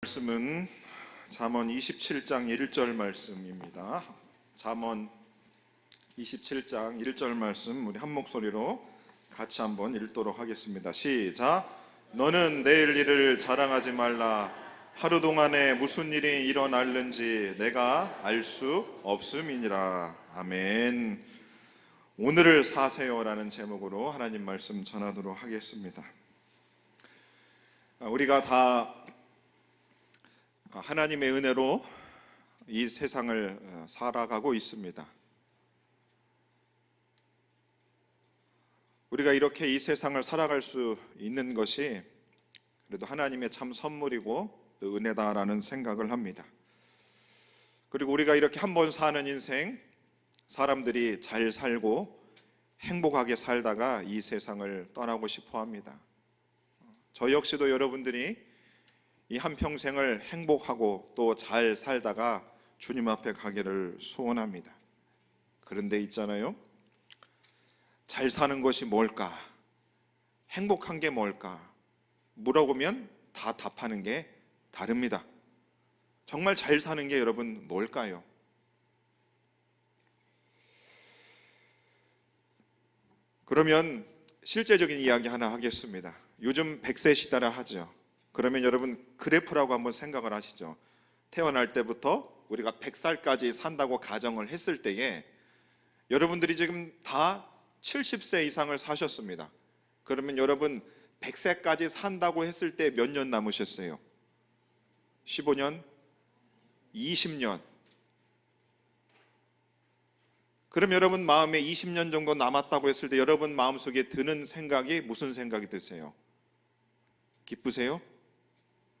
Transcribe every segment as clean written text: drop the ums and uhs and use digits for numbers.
말씀은 잠언 27장 1절 말씀입니다. 잠언 27장 1절 말씀 우리 한 목소리로 같이 한번 읽도록 하겠습니다. 시작. 너는 내일 일을 자랑하지 말라. 하루 동안에 무슨 일이 일어날는지 내가 알 수 없음이니라. 아멘. 오늘을 사세요라는 제목으로 하나님 말씀 전하도록 하겠습니다. 우리가 다 하나님의 은혜로 이 세상을 살아가고 있습니다. 우리가 이렇게 이 세상을 살아갈 수 있는 것이 그래도 하나님의 참 선물이고 또 은혜다라는 생각을 합니다. 그리고 우리가 이렇게 한 번 사는 인생, 사람들이 잘 살고 행복하게 살다가 이 세상을 떠나고 싶어 합니다. 저 역시도 여러분들이 이 한평생을 행복하고 또 잘 살다가 주님 앞에 가기를 소원합니다. 그런데 있잖아요, 잘 사는 것이 뭘까? 행복한 게 뭘까? 물어보면 다 답하는 게 다릅니다. 정말 잘 사는 게 여러분 뭘까요? 그러면 실제적인 이야기 하나 하겠습니다. 요즘 100세 시대라 하죠. 그러면 여러분 그래프라고 한번 생각을 하시죠. 태어날 때부터 우리가 100살까지 산다고 가정을 했을 때에 여러분들이 지금 다 70세 이상을 사셨습니다. 그러면 여러분 100세까지 산다고 했을 때 몇 년 남으셨어요? 15년? 20년? 그럼 여러분 마음에 20년 정도 남았다고 했을 때 여러분 마음속에 드는 생각이 무슨 생각이 드세요? 기쁘세요?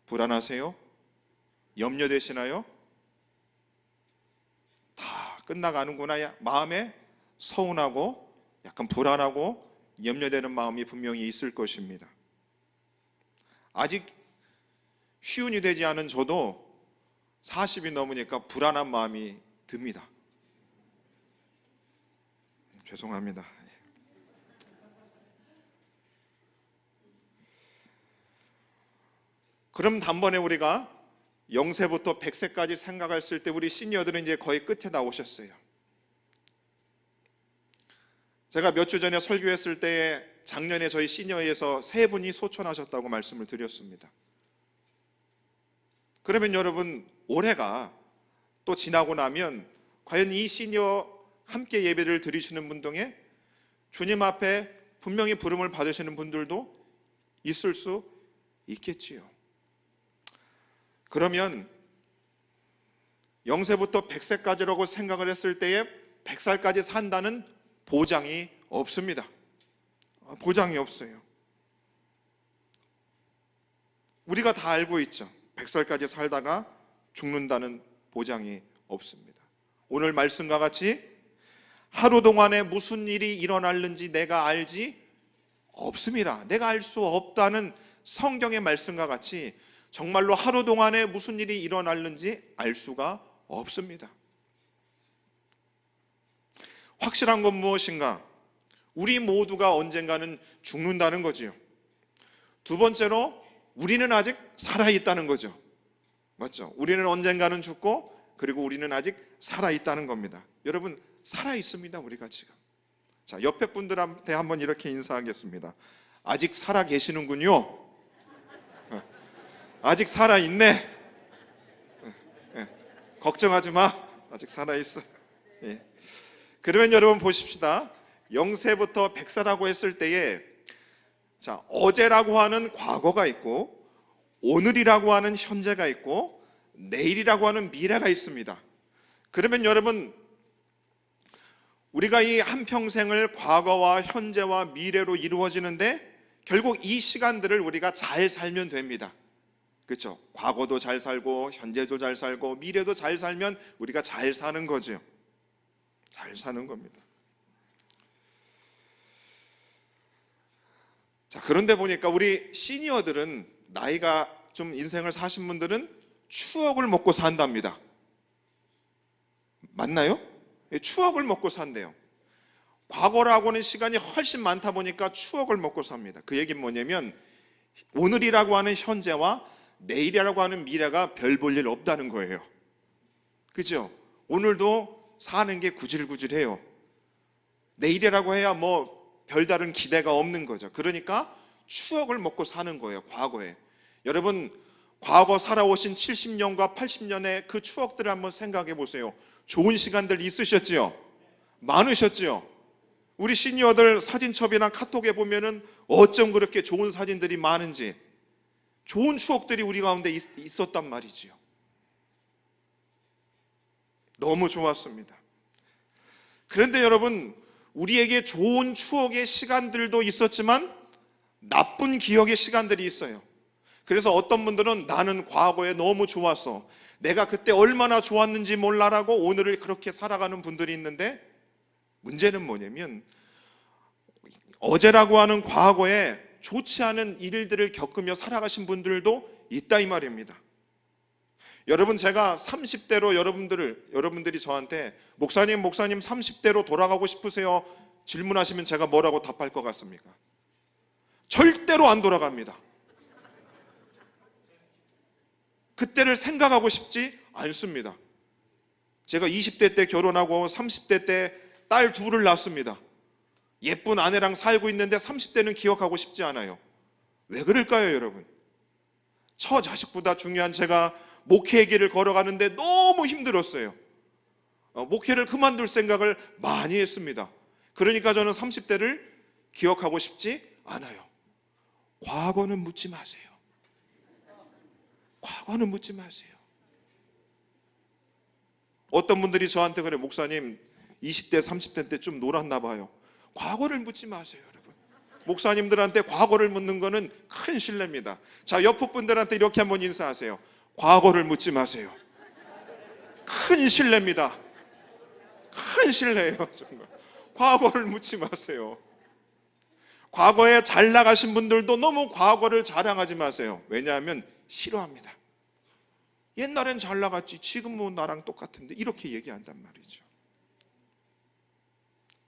불안하세요? 염려되시나요? 다 끝나가는구나. 마음에 서운하고 약간 불안하고 염려되는 마음이 분명히 있을 것입니다. 아직 쉬운이 되지 않은 저도 40이 넘으니까 불안한 마음이 듭니다. 죄송합니다. 그럼 단번에 우리가 0세부터 100세까지 생각했을 때 우리 시니어들은 이제 거의 끝에 나오셨어요. 제가 몇 주 전에 설교했을 때에 작년에 저희 시니어에서 3분이 소천하셨다고 말씀을 드렸습니다. 그러면 여러분 올해가 또 지나고 나면 과연 이 시니어 함께 예배를 드리시는 분 중에 주님 앞에 분명히 부름을 받으시는 분들도 있을 수 있겠지요. 그러면 0세부터 100세까지라고 생각을 했을 때에 100살까지 산다는 보장이 없습니다. 보장이 없어요. 우리가 다 알고 있죠. 100살까지 살다가 죽는다는 보장이 없습니다. 오늘 말씀과 같이 하루 동안에 무슨 일이 일어날는지 내가 알지 없음이라. 내가 알 수 없다는 성경의 말씀과 같이 정말로 하루 동안에 무슨 일이 일어날는지 알 수가 없습니다. 확실한 건 무엇인가? 우리 모두가 언젠가는 죽는다는 거지요. 두 번째로 우리는 아직 살아있다는 거죠. 맞죠? 우리는 언젠가는 죽고 그리고 우리는 아직 살아있다는 겁니다. 여러분 살아있습니다. 우리가 지금. 자, 옆에 분들한테 한번 이렇게 인사하겠습니다. 아직 살아 계시는군요. 아직 살아있네. 걱정하지 마. 아직 살아있어. 그러면 여러분 보십시다. 0세부터 100세라고 했을 때에 자, 어제라고 하는 과거가 있고 오늘이라고 하는 현재가 있고 내일이라고 하는 미래가 있습니다. 그러면 여러분 우리가 이 한평생을 과거와 현재와 미래로 이루어지는데 결국 이 시간들을 우리가 잘 살면 됩니다. 그렇죠? 과거도 잘 살고 현재도 잘 살고 미래도 잘 살면 우리가 잘 사는 거죠. 잘 사는 겁니다. 자, 그런데 보니까 우리 시니어들은 나이가 좀 인생을 사신 분들은 추억을 먹고 산답니다. 맞나요? 추억을 먹고 산대요. 과거라고는 시간이 훨씬 많다 보니까 추억을 먹고 삽니다. 그 얘기는 뭐냐면 오늘이라고 하는 현재와 내일이라고 하는 미래가 별 볼 일 없다는 거예요. 그죠? 오늘도 사는 게 구질구질해요. 내일이라고 해야 뭐 별다른 기대가 없는 거죠. 그러니까 추억을 먹고 사는 거예요. 과거에. 여러분, 과거 살아오신 70년과 80년의 그 추억들을 한번 생각해 보세요. 좋은 시간들 있으셨지요? 많으셨지요? 우리 시니어들 사진첩이나 카톡에 보면은 어쩜 그렇게 좋은 사진들이 많은지, 좋은 추억들이 우리 가운데 있었단 말이지요. 너무 좋았습니다. 그런데 여러분, 우리에게 좋은 추억의 시간들도 있었지만 나쁜 기억의 시간들이 있어요. 그래서 어떤 분들은 나는 과거에 너무 좋았어, 내가 그때 얼마나 좋았는지 몰라라고 오늘을 그렇게 살아가는 분들이 있는데, 문제는 뭐냐면 어제라고 하는 과거에 좋지 않은 일들을 겪으며 살아가신 분들도 있다 이 말입니다. 여러분, 제가 30대로 여러분들이 저한테 목사님 30대로 돌아가고 싶으세요? 질문하시면 제가 뭐라고 답할 것 같습니까? 절대로 안 돌아갑니다. 그때를 생각하고 싶지 않습니다. 제가 20대 때 결혼하고 30대 때 딸 둘을 낳습니다. 예쁜 아내랑 살고 있는데 30대는 기억하고 싶지 않아요. 왜 그럴까요, 여러분? 저 자식보다 중요한 제가 목회의 길을 걸어가는데 너무 힘들었어요. 목회를 그만둘 생각을 많이 했습니다. 그러니까 저는 30대를 기억하고 싶지 않아요. 과거는 묻지 마세요. 과거는 묻지 마세요. 어떤 분들이 저한테 그래, 목사님 20대 30대 때 좀 놀았나 봐요. 과거를 묻지 마세요, 여러분. 목사님들한테 과거를 묻는 거는 큰 신뢰입니다. 자, 옆 분들한테 이렇게 한번 인사하세요. 과거를 묻지 마세요. 큰 신뢰입니다. 큰 신뢰예요, 정말. 과거를 묻지 마세요. 과거에 잘 나가신 분들도 너무 과거를 자랑하지 마세요. 왜냐하면 싫어합니다. 옛날엔 잘 나갔지, 지금 뭐 나랑 똑같은데, 이렇게 얘기한단 말이죠.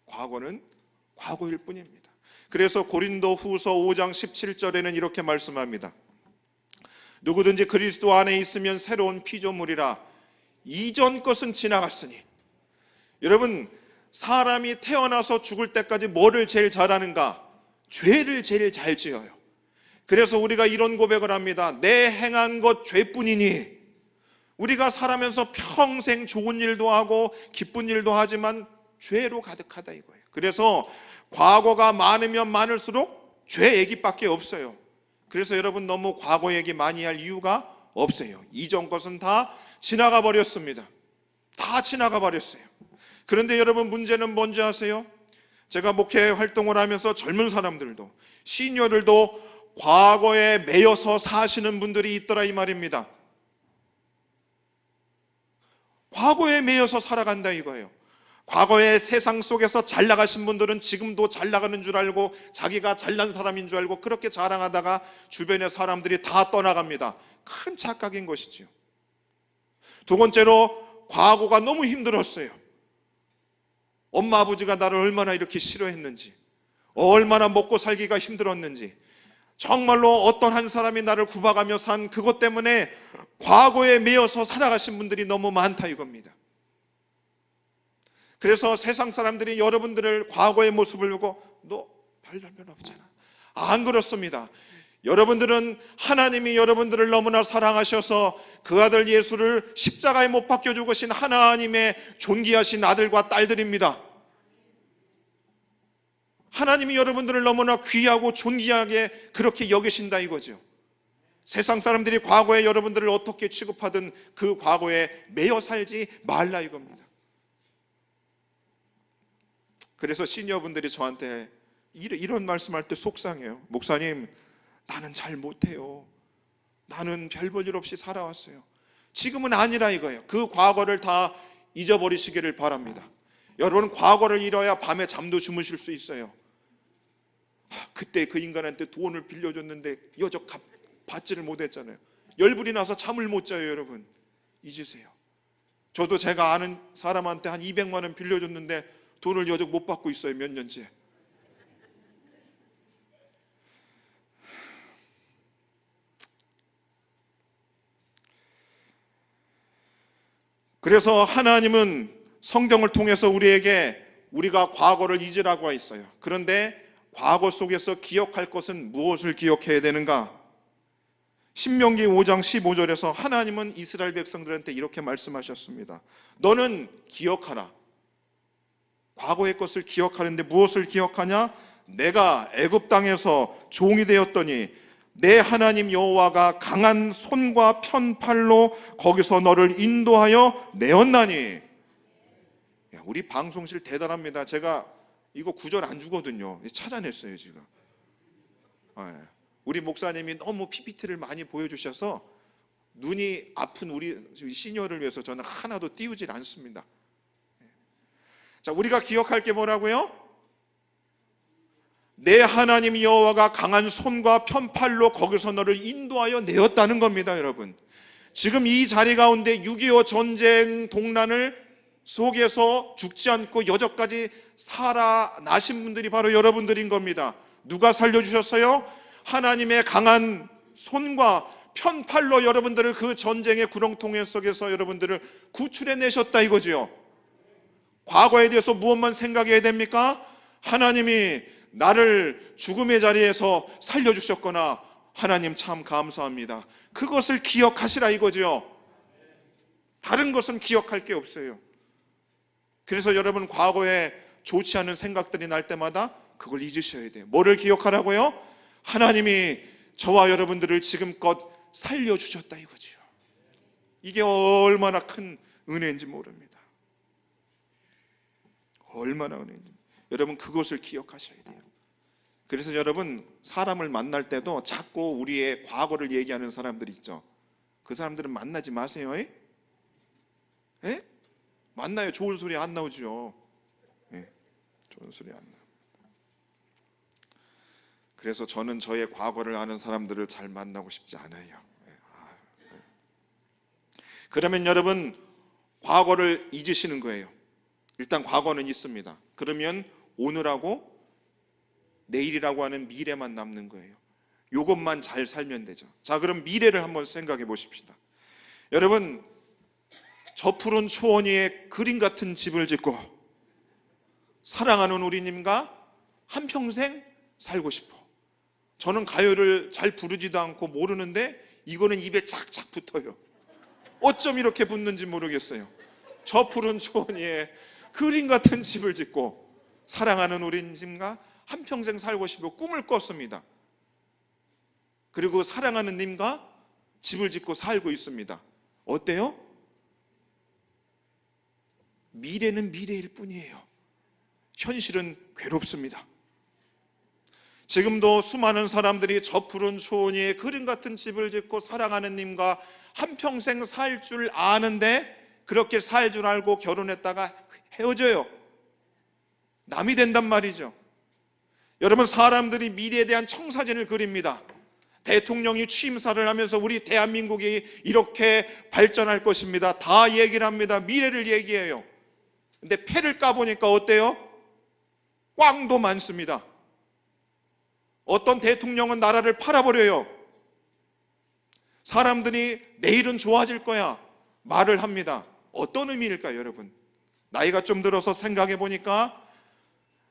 과거는 과거일 뿐입니다. 그래서 고린도 후서 5장 17절에는 이렇게 말씀합니다. 누구든지 그리스도 안에 있으면 새로운 피조물이라, 이전 것은 지나갔으니. 여러분, 사람이 태어나서 죽을 때까지 뭐를 제일 잘하는가? 죄를 제일 잘 지어요. 그래서 우리가 이런 고백을 합니다. 내 행한 것 죄뿐이니. 우리가 살아면서 평생 좋은 일도 하고 기쁜 일도 하지만 죄로 가득하다 이거예요. 그래서 과거가 많으면 많을수록 죄 얘기밖에 없어요. 그래서 여러분, 너무 과거 얘기 많이 할 이유가 없어요. 이전 것은 다 지나가 버렸습니다. 다 지나가 버렸어요. 그런데 여러분, 문제는 뭔지 아세요? 제가 목회 활동을 하면서 젊은 사람들도, 시니어들도 과거에 매여서 사시는 분들이 있더라 이 말입니다. 과거에 매여서 살아간다 이거예요. 과거의 세상 속에서 잘 나가신 분들은 지금도 잘 나가는 줄 알고 자기가 잘난 사람인 줄 알고 그렇게 자랑하다가 주변의 사람들이 다 떠나갑니다. 큰 착각인 것이죠. 두 번째로, 과거가 너무 힘들었어요. 엄마 아버지가 나를 얼마나 이렇게 싫어했는지, 얼마나 먹고 살기가 힘들었는지, 정말로 어떤 한 사람이 나를 구박하며 산 그것 때문에 과거에 매여서 살아가신 분들이 너무 많다 이겁니다. 그래서 세상 사람들이 여러분들을 과거의 모습을 보고 너 별별별 없잖아. 안 그렇습니다. 여러분들은 하나님이 여러분들을 너무나 사랑하셔서 그 아들 예수를 십자가에 못 박혀 죽으신 하나님의 존귀하신 아들과 딸들입니다. 하나님이 여러분들을 너무나 귀하고 존귀하게 그렇게 여기신다 이거죠. 세상 사람들이 과거에 여러분들을 어떻게 취급하든 그 과거에 매여 살지 말라 이겁니다. 그래서 시니어분들이 저한테 이런 말씀할 때 속상해요. 목사님, 나는 잘 못해요. 나는 별 볼 일 없이 살아왔어요. 지금은 아니라 이거예요. 그 과거를 다 잊어버리시기를 바랍니다. 여러분, 과거를 잃어야 밤에 잠도 주무실 수 있어요. 그때 그 인간한테 돈을 빌려줬는데 여적 받지를 못했잖아요. 열불이 나서 잠을 못 자요. 여러분, 잊으세요. 저도 제가 아는 사람한테 한 200만 원 빌려줬는데 돈을 여적 못 받고 있어요. 몇 년째. 그래서 하나님은 성경을 통해서 우리에게 우리가 과거를 잊으라고 했어요. 그런데 과거 속에서 기억할 것은 무엇을 기억해야 되는가? 신명기 5장 15절에서 하나님은 이스라엘 백성들한테 이렇게 말씀하셨습니다. 너는 기억하라. 과거의 것을 기억하는데 무엇을 기억하냐? 내가 애굽 땅에서 종이 되었더니 내 하나님 여호와가 강한 손과 편팔로 거기서 너를 인도하여 내었나니. 우리 방송실 대단합니다. 제가 이거 구절 안 주거든요. 찾아냈어요 제가. 우리 목사님이 너무 PPT를 많이 보여주셔서 눈이 아픈 우리 시니어를 위해서 저는 하나도 띄우질 않습니다. 자, 우리가 기억할 게 뭐라고요? 내 하나님 여호와가 강한 손과 편팔로 거기서 너를 인도하여 내었다는 겁니다. 여러분, 지금 이 자리 가운데 6.25 전쟁 동란을 속에서 죽지 않고 여전까지 살아나신 분들이 바로 여러분들인 겁니다. 누가 살려주셨어요? 하나님의 강한 손과 편팔로 여러분들을 그 전쟁의 구렁텅이 속에서 여러분들을 구출해내셨다 이거지요. 과거에 대해서 무엇만 생각해야 됩니까? 하나님이 나를 죽음의 자리에서 살려주셨거나 하나님 참 감사합니다. 그것을 기억하시라 이거죠. 다른 것은 기억할 게 없어요. 그래서 여러분 과거에 좋지 않은 생각들이 날 때마다 그걸 잊으셔야 돼요. 뭐를 기억하라고요? 하나님이 저와 여러분들을 지금껏 살려주셨다 이거죠. 이게 얼마나 큰 은혜인지 모릅니다. 얼마나 은혜인지. 여러분 그것을 기억하셔야 돼요. 그래서 여러분 사람을 만날 때도 자꾸 우리의 과거를 얘기하는 사람들이 있죠. 그 사람들은 만나지 마세요. 에? 만나요. 좋은 소리 안 나오죠. 좋은 소리 안 나요. 그래서 저는 저의 과거를 아는 사람들을 잘 만나고 싶지 않아요. 그러면 여러분 과거를 잊으시는 거예요. 일단 과거는 있습니다. 그러면 오늘하고 내일이라고 하는 미래만 남는 거예요. 이것만 잘 살면 되죠. 자, 그럼 미래를 한번 생각해 보십시다. 여러분, 저 푸른 초원 위에 그림 같은 집을 짓고 사랑하는 우리님과 한평생 살고 싶어. 저는 가요를 잘 부르지도 않고 모르는데 이거는 입에 착착 붙어요. 어쩜 이렇게 붙는지 모르겠어요. 저 푸른 초원 위에 그림 같은 집을 짓고 사랑하는 우리님과 한평생 살고 싶어 꿈을 꿨습니다. 그리고 사랑하는 님과 집을 짓고 살고 있습니다. 어때요? 미래는 미래일 뿐이에요. 현실은 괴롭습니다. 지금도 수많은 사람들이 저 푸른 초원 위에 그림 같은 집을 짓고 사랑하는 님과 한평생 살 줄 아는데 그렇게 살 줄 알고 결혼했다가 헤어져요. 남이 된단 말이죠. 여러분, 사람들이 미래에 대한 청사진을 그립니다. 대통령이 취임사를 하면서 우리 대한민국이 이렇게 발전할 것입니다. 다 얘기를 합니다. 미래를 얘기해요. 근데 패를 까보니까 어때요? 꽝도 많습니다. 어떤 대통령은 나라를 팔아버려요. 사람들이 내일은 좋아질 거야 말을 합니다. 어떤 의미일까요, 여러분? 나이가 좀 들어서 생각해 보니까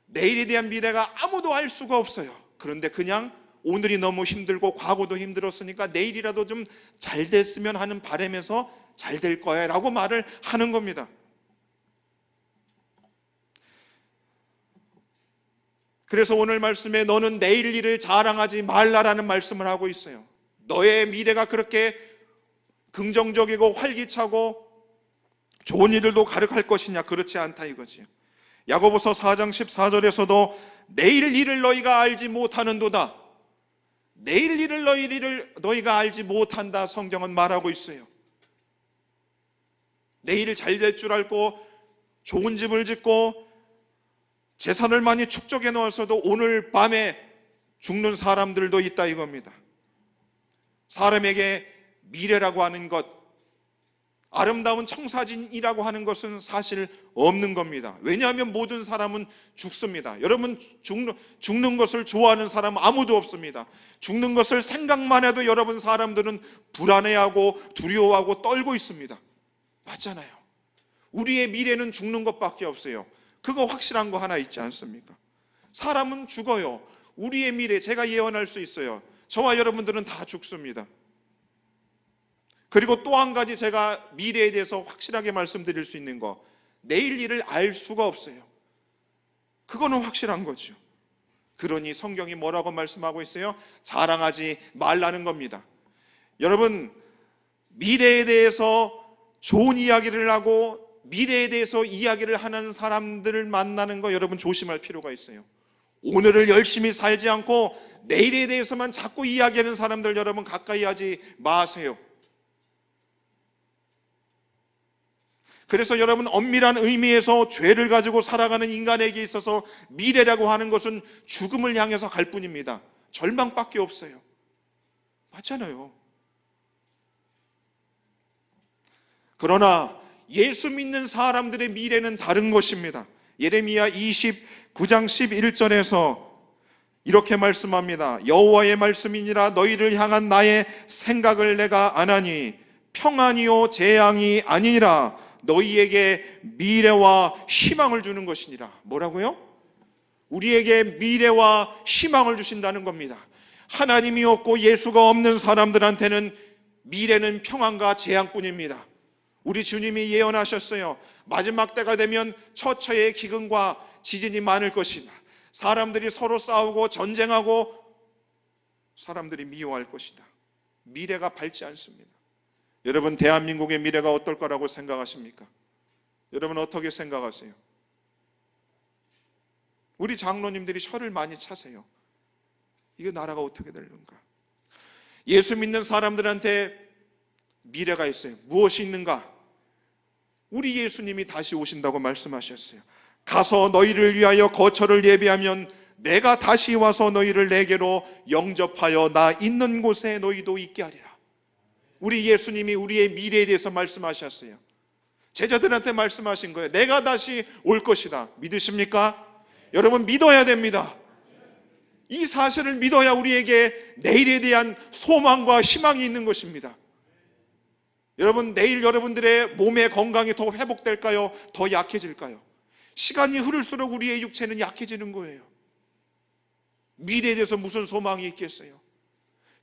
내일에 대한 미래가 아무도 알 수가 없어요. 그런데 그냥 오늘이 너무 힘들고 과거도 힘들었으니까 내일이라도 좀 잘 됐으면 하는 바람에서 잘 될 거야 라고 말을 하는 겁니다. 그래서 오늘 말씀에 너는 내일 일을 자랑하지 말라라는 말씀을 하고 있어요. 너의 미래가 그렇게 긍정적이고 활기차고 좋은 일들도 가득할 것이냐? 그렇지 않다 이거지. 야고보서 4장 14절에서도 내일 일을 너희가 알지 못하는도다. 내일 일을 너희가 알지 못한다 성경은 말하고 있어요. 내일 잘 될 줄 알고 좋은 집을 짓고 재산을 많이 축적해 놓았어도 오늘 밤에 죽는 사람들도 있다 이겁니다. 사람에게 미래라고 하는 것, 아름다운 청사진이라고 하는 것은 사실 없는 겁니다. 왜냐하면 모든 사람은 죽습니다. 여러분, 죽는 것을 좋아하는 사람은 아무도 없습니다. 죽는 것을 생각만 해도 여러분 사람들은 불안해하고 두려워하고 떨고 있습니다. 맞잖아요. 우리의 미래는 죽는 것밖에 없어요. 그거 확실한 거 하나 있지 않습니까? 사람은 죽어요. 우리의 미래 제가 예언할 수 있어요. 저와 여러분들은 다 죽습니다. 그리고 또 한 가지 제가 미래에 대해서 확실하게 말씀드릴 수 있는 거, 내일 일을 알 수가 없어요. 그거는 확실한 거죠. 그러니 성경이 뭐라고 말씀하고 있어요? 자랑하지 말라는 겁니다. 여러분, 미래에 대해서 좋은 이야기를 하고 미래에 대해서 이야기를 하는 사람들을 만나는 거 여러분 조심할 필요가 있어요. 오늘을 열심히 살지 않고 내일에 대해서만 자꾸 이야기하는 사람들 여러분 가까이 하지 마세요. 그래서 여러분, 엄밀한 의미에서 죄를 가지고 살아가는 인간에게 있어서 미래라고 하는 것은 죽음을 향해서 갈 뿐입니다. 절망밖에 없어요. 맞잖아요. 그러나 예수 믿는 사람들의 미래는 다른 것입니다. 예레미야 29장 11절에서 이렇게 말씀합니다. 여호와의 말씀이니라 너희를 향한 나의 생각을 내가 아나니 평안이요 재앙이 아니니라 너희에게 미래와 희망을 주는 것이니라. 뭐라고요? 우리에게 미래와 희망을 주신다는 겁니다. 하나님이 없고 예수가 없는 사람들한테는 미래는 평안과 재앙뿐입니다. 우리 주님이 예언하셨어요. 마지막 때가 되면 처처의 기근과 지진이 많을 것이다. 사람들이 서로 싸우고 전쟁하고 사람들이 미워할 것이다. 미래가 밝지 않습니다. 여러분, 대한민국의 미래가 어떨 거라고 생각하십니까? 여러분 어떻게 생각하세요? 우리 장로님들이 혀를 많이 차세요. 이게 나라가 어떻게 될는가? 예수 믿는 사람들한테 미래가 있어요. 무엇이 있는가? 우리 예수님이 다시 오신다고 말씀하셨어요. 가서 너희를 위하여 거처를 예비하면 내가 다시 와서 너희를 내게로 영접하여 나 있는 곳에 너희도 있게 하리라. 우리 예수님이 우리의 미래에 대해서 말씀하셨어요. 제자들한테 말씀하신 거예요. 내가 다시 올 것이다. 믿으십니까? 여러분, 믿어야 됩니다. 이 사실을 믿어야 우리에게 내일에 대한 소망과 희망이 있는 것입니다. 여러분, 내일 여러분들의 몸의 건강이 더 회복될까요? 더 약해질까요? 시간이 흐를수록 우리의 육체는 약해지는 거예요. 미래에 대해서 무슨 소망이 있겠어요?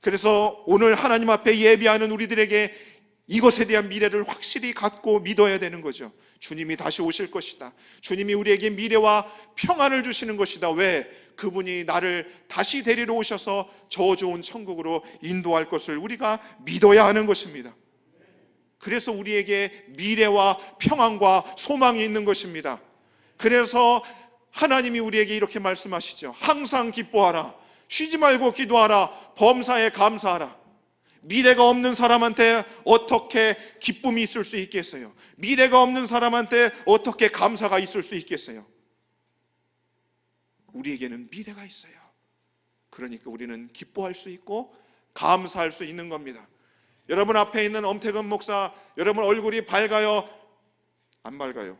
그래서 오늘 하나님 앞에 예비하는 우리들에게 이것에 대한 미래를 확실히 갖고 믿어야 되는 거죠. 주님이 다시 오실 것이다. 주님이 우리에게 미래와 평안을 주시는 것이다. 왜? 그분이 나를 다시 데리러 오셔서 저 좋은 천국으로 인도할 것을 우리가 믿어야 하는 것입니다. 그래서 우리에게 미래와 평안과 소망이 있는 것입니다. 그래서 하나님이 우리에게 이렇게 말씀하시죠. 항상 기뻐하라. 쉬지 말고 기도하라. 범사에 감사하라. 미래가 없는 사람한테 어떻게 기쁨이 있을 수 있겠어요? 미래가 없는 사람한테 어떻게 감사가 있을 수 있겠어요? 우리에게는 미래가 있어요. 그러니까 우리는 기뻐할 수 있고 감사할 수 있는 겁니다. 여러분 앞에 있는 엄태근 목사, 여러분 얼굴이 밝아요? 안 밝아요?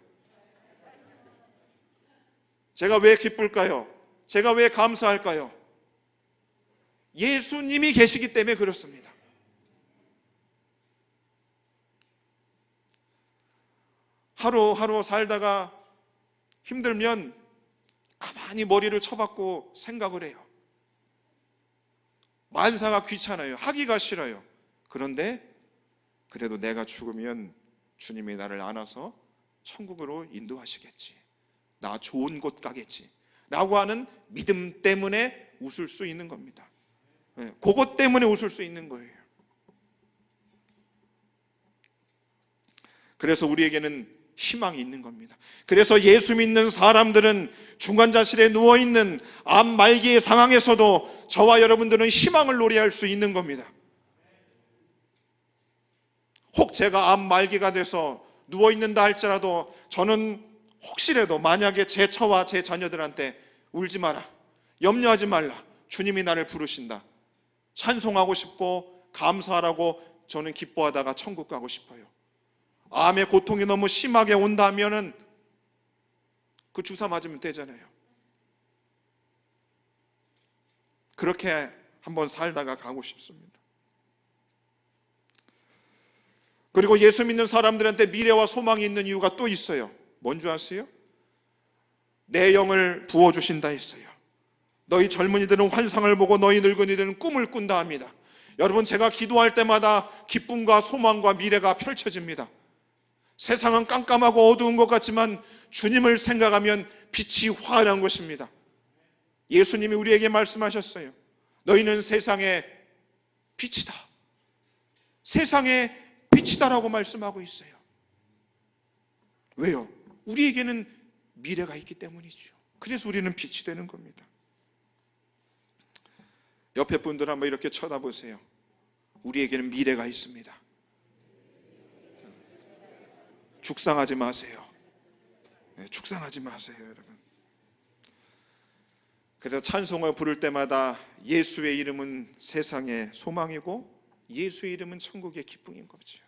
제가 왜 기쁠까요? 제가 왜 감사할까요? 예수님이 계시기 때문에 그렇습니다. 하루하루 살다가 힘들면 가만히 머리를 쳐박고 생각을 해요. 만사가 귀찮아요. 하기가 싫어요. 그런데 그래도 내가 죽으면 주님이 나를 안아서 천국으로 인도하시겠지. 나 좋은 곳 가겠지. 라고 하는 믿음 때문에 웃을 수 있는 겁니다. 그것 때문에 웃을 수 있는 거예요. 그래서 우리에게는 희망이 있는 겁니다. 그래서 예수 믿는 사람들은 중환자실에 누워있는 암 말기의 상황에서도 저와 여러분들은 희망을 노래할 수 있는 겁니다. 혹 제가 암 말기가 돼서 누워있는다 할지라도 저는 혹시라도 만약에 제 처와 제 자녀들한테 울지 마라, 염려하지 말라, 주님이 나를 부르신다, 찬송하고 싶고 감사하라고 저는 기뻐하다가 천국 가고 싶어요. 암의 고통이 너무 심하게 온다면은 그 주사 맞으면 되잖아요. 그렇게 한번 살다가 가고 싶습니다. 그리고 예수 믿는 사람들한테 미래와 소망이 있는 이유가 또 있어요. 뭔 줄 아세요? 내 영을 부어주신다 했어요. 너희 젊은이들은 환상을 보고 너희 늙은이들은 꿈을 꾼다 합니다. 여러분, 제가 기도할 때마다 기쁨과 소망과 미래가 펼쳐집니다. 세상은 깜깜하고 어두운 것 같지만 주님을 생각하면 빛이 환한 것입니다. 예수님이 우리에게 말씀하셨어요. 너희는 세상의 빛이다. 세상의 빛이다라고 말씀하고 있어요. 왜요? 우리에게는 미래가 있기 때문이죠. 그래서 우리는 빛이 되는 겁니다. 옆에 분들 한번 이렇게 쳐다보세요. 우리에게는 미래가 있습니다. 죽상하지 마세요. 죽상하지 마세요, 여러분. 그래서 찬송을 부를 때마다 예수의 이름은 세상의 소망이고 예수의 이름은 천국의 기쁨인 거죠.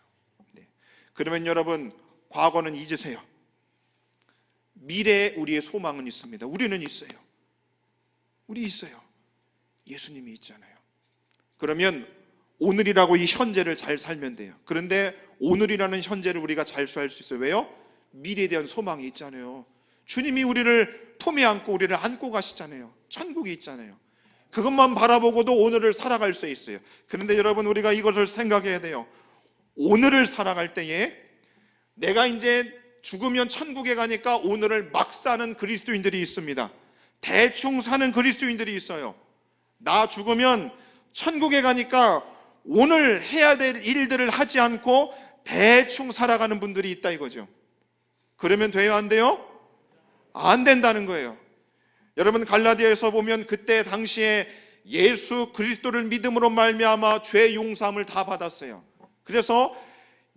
네. 그러면 여러분, 과거는 잊으세요. 미래에 우리의 소망은 있습니다. 우리는 있어요. 우리 있어요. 예수님이 있잖아요. 그러면 오늘이라고 이 현재를 잘 살면 돼요. 그런데 오늘이라는 현재를 우리가 잘 살 수 있어요. 왜요? 미래에 대한 소망이 있잖아요. 주님이 우리를 품에 안고 우리를 안고 가시잖아요. 천국이 있잖아요. 그것만 바라보고도 오늘을 살아갈 수 있어요. 그런데 여러분, 우리가 이것을 생각해야 돼요. 오늘을 살아갈 때에 내가 이제 죽으면 천국에 가니까 오늘을 막 사는 그리스도인들이 있습니다. 대충 사는 그리스도인들이 있어요. 나 죽으면 천국에 가니까 오늘 해야 될 일들을 하지 않고 대충 살아가는 분들이 있다 이거죠. 그러면 돼요, 안 돼요? 안 된다는 거예요. 여러분, 갈라디아에서 보면 그때 당시에 예수 그리스도를 믿음으로 말미암아 죄 용서함을 다 받았어요. 그래서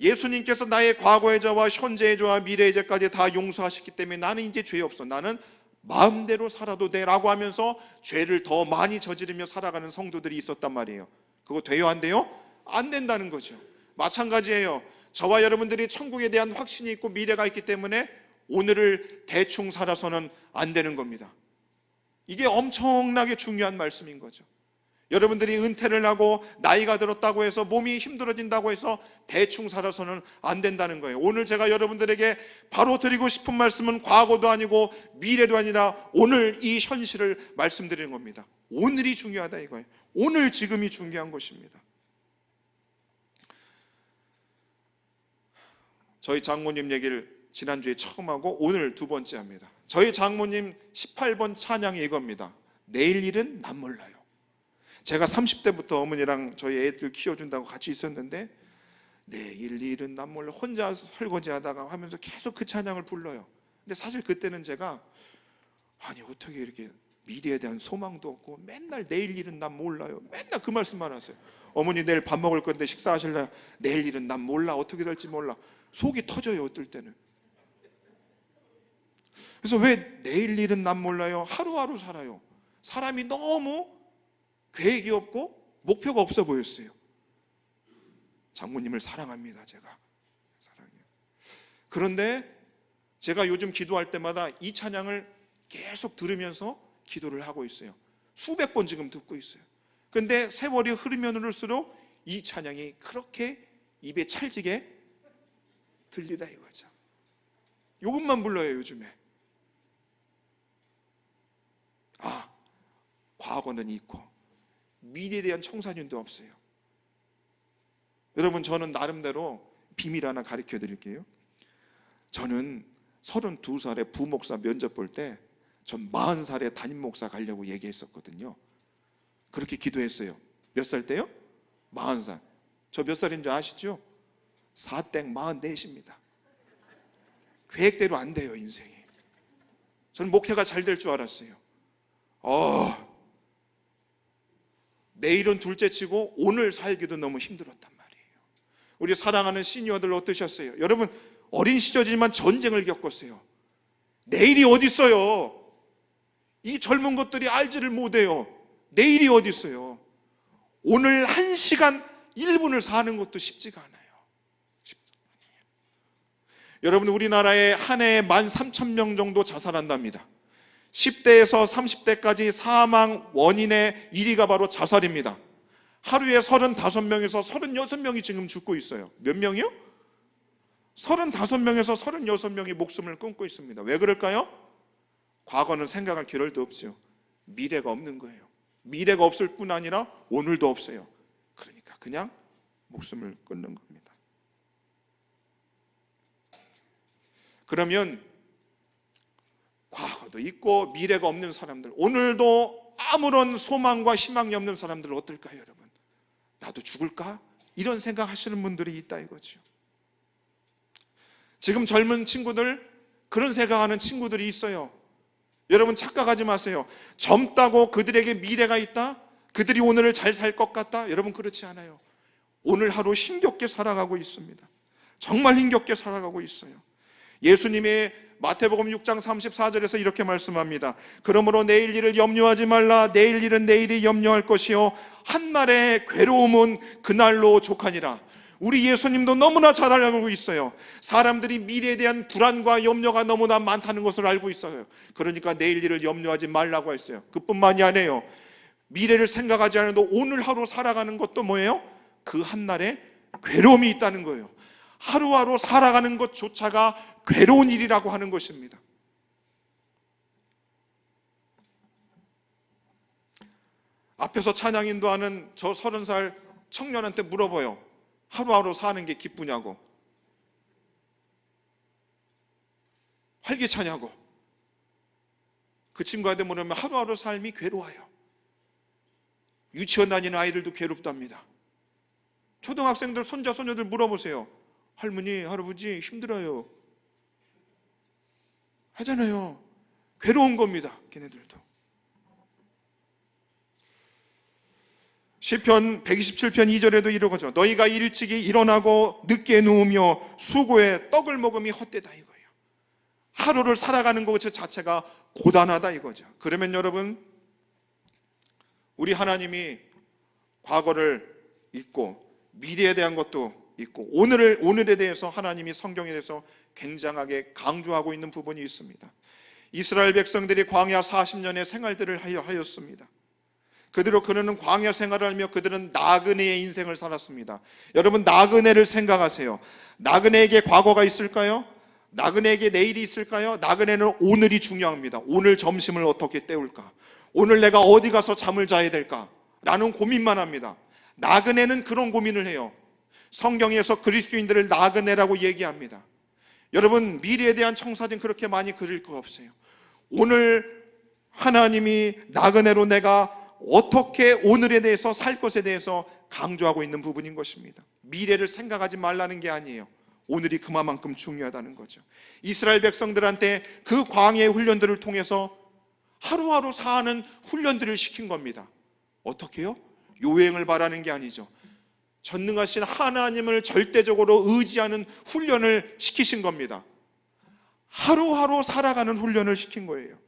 예수님께서 나의 과거의 죄와 현재의 죄와 미래의 죄까지 다 용서하셨기 때문에 나는 이제 죄 없어. 나는 마음대로 살아도 돼 라고 하면서 죄를 더 많이 저지르며 살아가는 성도들이 있었단 말이에요. 그거 돼요, 안 돼요? 안 된다는 거죠. 마찬가지예요. 저와 여러분들이 천국에 대한 확신이 있고 미래가 있기 때문에 오늘을 대충 살아서는 안 되는 겁니다. 이게 엄청나게 중요한 말씀인 거죠. 여러분들이 은퇴를 하고 나이가 들었다고 해서 몸이 힘들어진다고 해서 대충 살아서는 안 된다는 거예요. 오늘 제가 여러분들에게 바로 드리고 싶은 말씀은 과거도 아니고 미래도 아니라 오늘 이 현실을 말씀드리는 겁니다. 오늘이 중요하다 이거예요. 오늘 지금이 중요한 것입니다. 저희 장모님 얘기를 지난주에 처음 하고 오늘 두 번째 합니다. 저희 장모님 18번 찬양이 이겁니다. 내일 일은 난 몰라요. 제가 30대부터 어머니랑 저희 애들 키워준다고 같이 있었는데 내일 일은 난 몰라 혼자 설거지 하다가 하면서 계속 그 찬양을 불러요. 근데 사실 그때는 제가 아니 어떻게 이렇게 미래에 대한 소망도 없고 맨날 내일 일은 난 몰라요. 맨날 그 말씀만 하세요. 어머니 내일 밥 먹을 건데 식사하실래요? 내일 일은 난 몰라. 어떻게 될지 몰라. 속이 터져요, 어떨 때는. 그래서 왜 내일 일은 난 몰라요? 하루하루 살아요. 사람이 너무 계획이 없고 목표가 없어 보였어요. 장모님을 사랑합니다. 제가 사랑해요. 그런데 제가 요즘 기도할 때마다 이 찬양을 계속 들으면서 기도를 하고 있어요. 수백 번 지금 듣고 있어요. 그런데 세월이 흐르면 흐를수록 이 찬양이 그렇게 입에 찰지게 들리다 이거죠. 이것만 불러요 요즘에. 아, 과거는 있고 미래에 대한 청산윤도 없어요. 여러분, 저는 나름대로 비밀 하나 가르쳐 드릴게요. 저는 32살에 부목사 면접 볼 때 전 40살에 담임 목사 가려고 얘기했었거든요. 그렇게 기도했어요. 몇 살 때요? 40살. 저 몇 살인 줄 아시죠? 4땡 44입니다. 계획대로 안 돼요, 인생이. 저는 목회가 잘 될 줄 알았어요. 내일은 둘째치고 오늘 살기도 너무 힘들었단 말이에요. 우리 사랑하는 시니어들 어떠셨어요? 여러분, 어린 시절이지만 전쟁을 겪었어요. 내일이 어디 있어요? 이 젊은 것들이 알지를 못해요. 내일이 어디 있어요? 오늘 1시간 1분을 사는 것도 쉽지가 않아요. 여러분, 우리나라에 한 해에 13,000명 정도 자살한답니다. 10대에서 30대까지 사망 원인의 1위가 바로 자살입니다. 하루에 35명에서 36명이 지금 죽고 있어요. 몇 명이요? 35명에서 36명이 목숨을 끊고 있습니다. 왜 그럴까요? 과거는 생각할 겨를도 없죠. 미래가 없는 거예요. 미래가 없을 뿐 아니라 오늘도 없어요. 그러니까 그냥 목숨을 끊는 겁니다. 그러면 과거도 있고 미래가 없는 사람들, 오늘도 아무런 소망과 희망이 없는 사람들 어떨까요, 여러분? 나도 죽을까? 이런 생각하시는 분들이 있다 이거죠. 지금 젊은 친구들 그런 생각하는 친구들이 있어요. 여러분 착각하지 마세요. 젊다고 그들에게 미래가 있다? 그들이 오늘을 잘 살 것 같다? 여러분 그렇지 않아요. 오늘 하루 힘겹게 살아가고 있습니다. 정말 힘겹게 살아가고 있어요. 예수님의 마태복음 6장 34절에서 이렇게 말씀합니다. 그러므로 내일 일을 염려하지 말라. 내일 일은 내일이 염려할 것이요 한날의 괴로움은 그날로 족하니라. 우리 예수님도 너무나 잘 알고 있어요. 사람들이 미래에 대한 불안과 염려가 너무나 많다는 것을 알고 있어요. 그러니까 내일 일을 염려하지 말라고 했어요. 그뿐만이 아니에요. 미래를 생각하지 않아도 오늘 하루 살아가는 것도 뭐예요? 그 한날에 괴로움이 있다는 거예요. 하루하루 살아가는 것조차가 괴로운 일이라고 하는 것입니다. 앞에서 찬양 인도하는 저 30살 청년한테 물어봐요. 하루하루 사는 게 기쁘냐고, 활기차냐고. 그 친구한테 물으면 하루하루 삶이 괴로워요. 유치원 다니는 아이들도 괴롭답니다. 초등학생들 손자 손녀들 물어보세요. 할머니 할아버지 힘들어요 하잖아요. 괴로운 겁니다, 걔네들도. 시편 127편 2절에도 이러거죠. 너희가 일찍이 일어나고 늦게 누우며 수고에 떡을 먹음이 헛되다 이거예요. 하루를 살아가는 것 자체가 고단하다 이거죠. 그러면 여러분, 우리 하나님이 과거를 잊고 미래에 대한 것도 있고 오늘에 대해서 하나님이 성경에 대해서 굉장하게 강조하고 있는 부분이 있습니다. 이스라엘 백성들이 광야 40년의 생활들을 하였습니다. 그대로 그들은 광야 생활을 하며 그들은 나그네의 인생을 살았습니다. 여러분 나그네를 생각하세요. 나그네에게 과거가 있을까요? 나그네에게 내일이 있을까요? 나그네는 오늘이 중요합니다. 오늘 점심을 어떻게 때울까? 오늘 내가 어디 가서 잠을 자야 될까? 라는 고민만 합니다. 나그네는 그런 고민을 해요. 성경에서 그리스도인들을 나그네라고 얘기합니다. 여러분 미래에 대한 청사진 그렇게 많이 그릴 거 없어요. 오늘 하나님이 나그네로 내가 어떻게 오늘에 대해서 살 것에 대해서 강조하고 있는 부분인 것입니다. 미래를 생각하지 말라는 게 아니에요. 오늘이 그만큼 중요하다는 거죠. 이스라엘 백성들한테 그 광야의 훈련들을 통해서 하루하루 사는 훈련들을 시킨 겁니다. 어떻게요? 요행을 바라는 게 아니죠. 전능하신 하나님을 절대적으로 의지하는 훈련을 시키신 겁니다. 하루하루 살아가는 훈련을 시킨 거예요.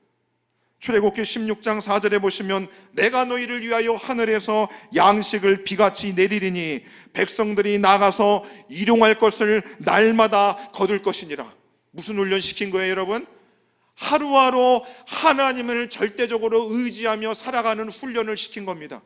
출애굽기 16장 4절에 보시면 내가 너희를 위하여 하늘에서 양식을 비같이 내리리니 백성들이 나가서 일용할 것을 날마다 거둘 것이니라. 무슨 훈련 시킨 거예요, 여러분? 하루하루 하나님을 절대적으로 의지하며 살아가는 훈련을 시킨 겁니다.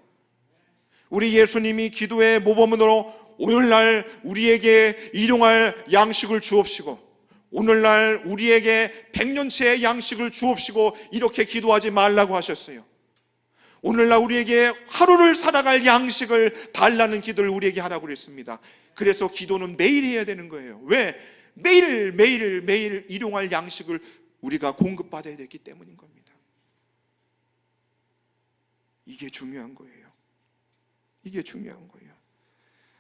우리 예수님이 기도의 모범으로 오늘날 우리에게 일용할 양식을 주옵시고 오늘날 우리에게 100년치의 양식을 주옵시고 이렇게 기도하지 말라고 하셨어요. 오늘날 우리에게 하루를 살아갈 양식을 달라는 기도를 우리에게 하라고 그랬습니다. 그래서 기도는 매일 해야 되는 거예요. 왜? 매일 일용할 양식을 우리가 공급받아야 되기 때문인 겁니다. 이게 중요한 거예요. 이게 중요한 거예요.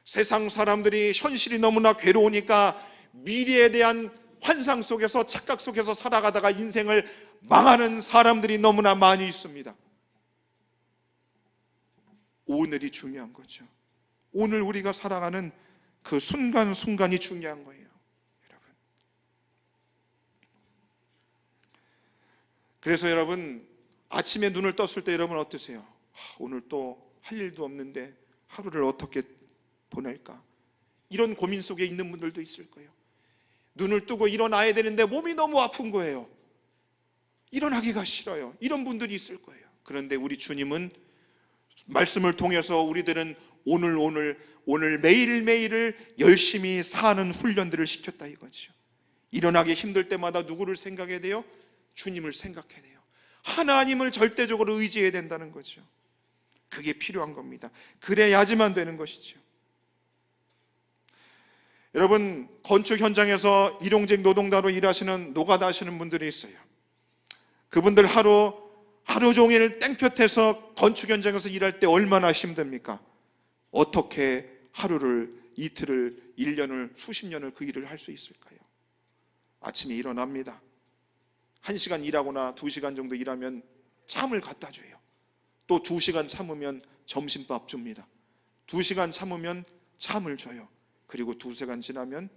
세상 사람들이 현실이 너무나 괴로우니까 미래에 대한 환상 속에서 착각 속에서 살아가다가 인생을 망하는 사람들이 너무나 많이 있습니다. 오늘이 중요한 거죠. 오늘 우리가 살아가는 그 순간순간이 중요한 거예요, 여러분. 그래서 여러분 아침에 눈을 떴을 때 여러분 어떠세요? 오늘 또 할 일도 없는데 하루를 어떻게 보낼까? 이런 고민 속에 있는 분들도 있을 거예요. 눈을 뜨고 일어나야 되는데 몸이 너무 아픈 거예요. 일어나기가 싫어요. 이런 분들이 있을 거예요. 그런데 우리 주님은 말씀을 통해서 우리들은 오늘 매일매일을 열심히 사는 훈련들을 시켰다 이거죠. 일어나기 힘들 때마다 누구를 생각해야 돼요? 주님을 생각해야 돼요. 하나님을 절대적으로 의지해야 된다는 거죠. 그게 필요한 겁니다. 그래야지만 되는 것이죠. 여러분, 건축 현장에서 일용직 노동자로 일하시는 노가다 하시는 분들이 있어요. 그분들 하루 종일 땡볕에서 건축 현장에서 일할 때 얼마나 힘듭니까? 어떻게 하루를, 이틀을, 1년을, 수십 년을 그 일을 할 수 있을까요? 아침에 일어납니다. 1시간 일하거나 2시간 정도 일하면 잠을 갖다 줘요. 또 2시간 참으면 점심밥 줍니다. 2시간 참으면 잠을 줘요. 그리고 2시간 지나면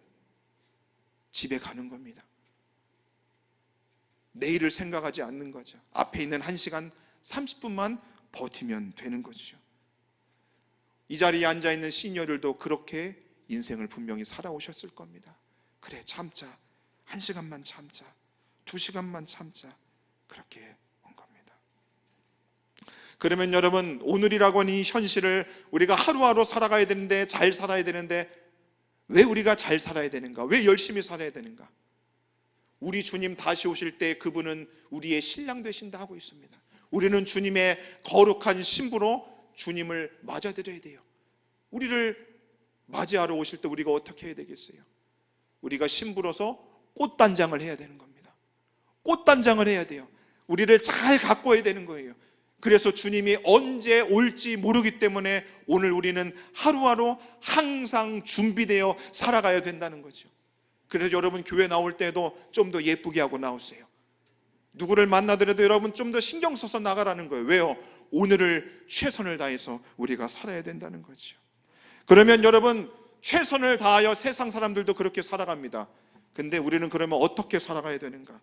집에 가는 겁니다. 내일을 생각하지 않는 거죠. 앞에 있는 1시간 30분만 버티면 되는 거죠. 이 자리에 앉아있는 시니어들도 그렇게 인생을 분명히 살아오셨을 겁니다. 그래, 참자. 1시간만 참자. 2시간만 참자. 그렇게 온 겁니다. 그러면 여러분, 오늘이라고 하는 이 현실을 우리가 하루하루 살아가야 되는데, 잘 살아야 되는데, 왜 우리가 잘 살아야 되는가? 왜 열심히 살아야 되는가? 우리 주님 다시 오실 때 그분은 우리의 신랑 되신다 하고 있습니다. 우리는 주님의 거룩한 신부로 주님을 맞아드려야 돼요. 우리를 맞이하러 오실 때 우리가 어떻게 해야 되겠어요? 우리가 신부로서 꽃단장을 해야 되는 겁니다. 꽃단장을 해야 돼요. 우리를 잘 가꿔야 되는 거예요. 그래서 주님이 언제 올지 모르기 때문에 오늘 우리는 하루하루 항상 준비되어 살아가야 된다는 거죠. 그래서 여러분, 교회 나올 때도 좀 더 예쁘게 하고 나오세요. 누구를 만나더라도 여러분 좀 더 신경 써서 나가라는 거예요. 왜요? 오늘을 최선을 다해서 우리가 살아야 된다는 거죠. 그러면 여러분, 최선을 다하여 세상 사람들도 그렇게 살아갑니다. 근데 우리는 그러면 어떻게 살아가야 되는가?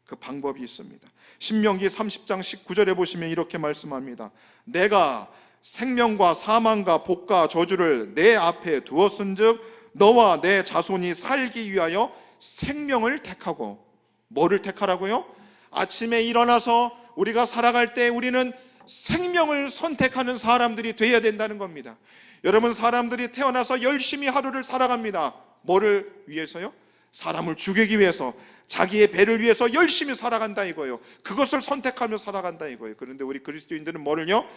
그 방법이 있습니다. 신명기 30장 19절에 보시면 이렇게 말씀합니다. 내가 생명과 사망과 복과 저주를 내 앞에 두었은즉 너와 내 자손이 살기 위하여 생명을 택하고. 뭐를 택하라고요? 아침에 일어나서 우리가 살아갈 때 우리는 생명을 선택하는 사람들이 되어야 된다는 겁니다. 여러분, 사람들이 태어나서 열심히 하루를 살아갑니다. 뭐를 위해서요? 사람을 죽이기 위해서, 자기의 배를 위해서 열심히 살아간다 이거예요. 그것을 선택하며 살아간다 이거예요. 그런데 우리 그리스도인들은 뭐를요?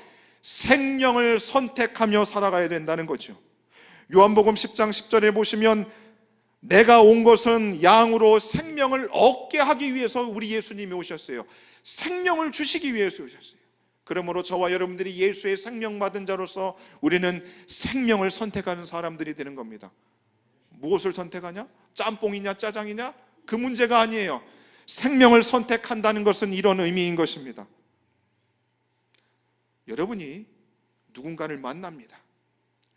생명을 선택하며 살아가야 된다는 거죠. 요한복음 10장 10절에 보시면 내가 온 것은 양으로 생명을 얻게 하기 위해서 우리 예수님이 오셨어요. 생명을 주시기 위해서 오셨어요. 그러므로 저와 여러분들이 예수의 생명 받은 자로서 우리는 생명을 선택하는 사람들이 되는 겁니다. 무엇을 선택하냐? 짬뽕이냐 짜장이냐? 그 문제가 아니에요. 생명을 선택한다는 것은 이런 의미인 것입니다. 여러분이 누군가를 만납니다.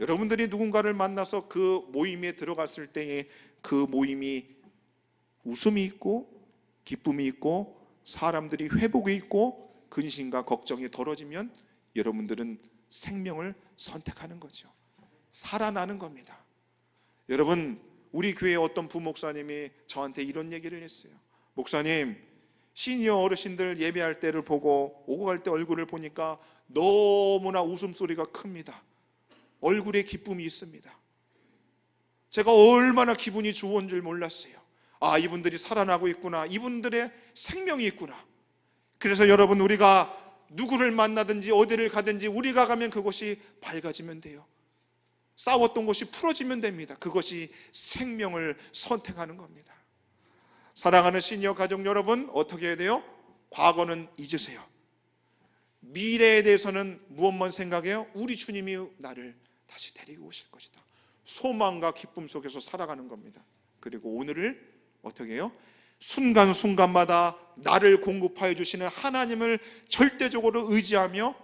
여러분들이 누군가를 만나서 그 모임에 들어갔을 때에 그 모임이 웃음이 있고 기쁨이 있고 사람들이 회복이 있고 근심과 걱정이 덜어지면 여러분들은 생명을 선택하는 거죠. 살아나는 겁니다. 여러분, 우리 교회 어떤 부목사님이 저한테 이런 얘기를 했어요. 목사님, 시니어 어르신들 예배할 때를 보고 오고 갈 때 얼굴을 보니까 너무나 웃음소리가 큽니다. 얼굴에 기쁨이 있습니다. 제가 얼마나 기분이 좋은 줄 몰랐어요. 아, 이분들이 살아나고 있구나. 이분들의 생명이 있구나. 그래서 여러분, 우리가 누구를 만나든지 어디를 가든지 우리가 가면 그것이 밝아지면 돼요. 싸웠던 것이 풀어지면 됩니다. 그것이 생명을 선택하는 겁니다. 사랑하는 시니어 가족 여러분, 어떻게 해야 돼요? 과거는 잊으세요. 미래에 대해서는 무엇만 생각해요? 우리 주님이 나를 다시 데리고 오실 것이다. 소망과 기쁨 속에서 살아가는 겁니다. 그리고 오늘을 어떻게 해요? 순간순간마다 나를 공급하여 주시는 하나님을 절대적으로 의지하며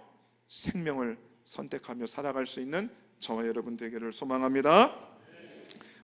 생명을 선택하며 살아갈 수 있는 저와 여러분 되기를 소망합니다.